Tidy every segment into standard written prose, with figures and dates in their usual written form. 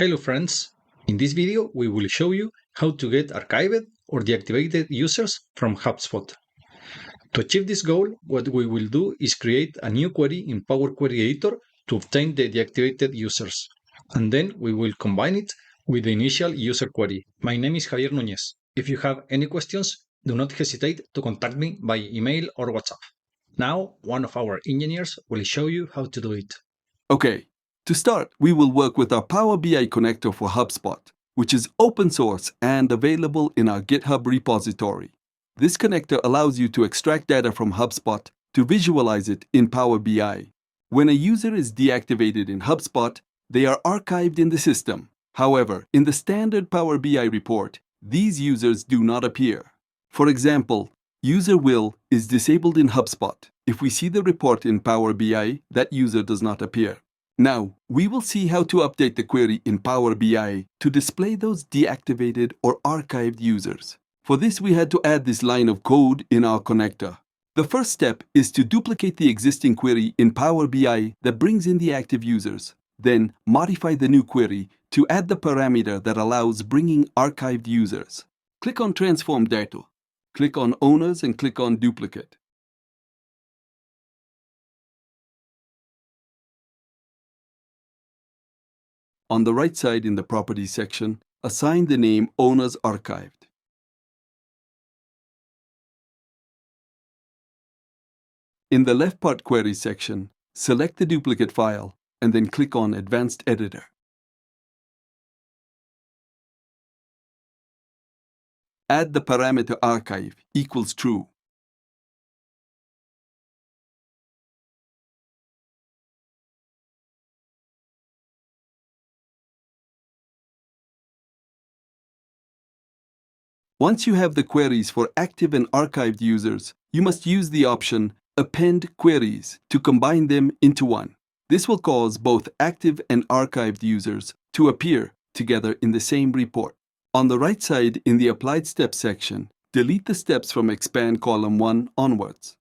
Hello friends, in this video we will show you how to get archived or deactivated users from HubSpot. To achieve this goal, what we will do is create a new query in Power Query Editor to obtain the deactivated users, and then we will combine it with the initial user query. My name is Javier Núñez. If you have any questions, do not hesitate to contact me by email or WhatsApp. Now, one of our engineers will show you how to do it. Okay, to start, we will work with our Power BI connector for HubSpot, which is open source and available in our GitHub repository. This connector allows you to extract data from HubSpot to visualize it in Power BI. When a user is deactivated in HubSpot, they are archived in the system. However, in the standard Power BI report, these users do not appear. For example, user Will is disabled in HubSpot. If we see the report in Power BI, that user does not appear. Now, we will see how to update the query in Power BI to display those deactivated or archived users. For this, we had to add this line of code in our connector. The first step is to duplicate the existing query in Power BI that brings in the active users. Then, modify the new query to add the parameter that allows bringing archived users. Click on Transform Data. Click on Owners and click on Duplicate. On the right side in the Properties section, assign the name Owners Archived. In the left part Queries section, select the duplicate file and then click on Advanced Editor. Add the parameter archive equals true. Once you have the queries for active and archived users, you must use the option Append Queries to combine them into one. This will cause both active and archived users to appear together in the same report. On the right side in the Applied Steps section, delete the steps from Expand Column 1 onwards.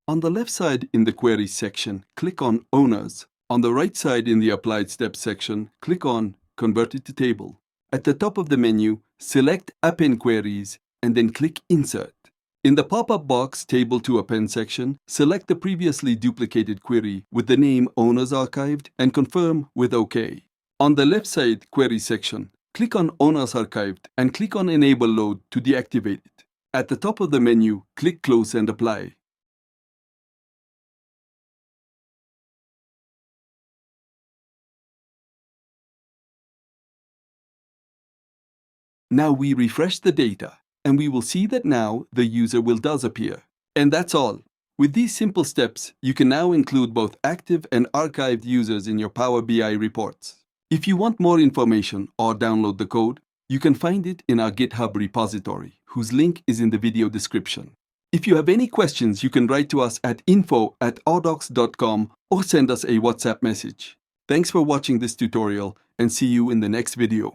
On the left side in the Queries section, click on Owners. On the right side in the Applied Steps section, click on Convert it to Table. At the top of the menu, select Append Queries and then click Insert. In the pop-up box Table to Append section, select the previously duplicated query with the name Owners Archived and confirm with OK. On the left side Query section, click on Owners Archived and click on Enable Load to deactivate it. At the top of the menu, click Close and Apply. Now we refresh the data, and we will see that now the user does appear. And that's all. With these simple steps, you can now include both active and archived users in your Power BI reports. If you want more information or download the code, you can find it in our GitHub repository, whose link is in the video description. If you have any questions, you can write to us at info@audox.com or send us a WhatsApp message. Thanks for watching this tutorial and see you in the next video.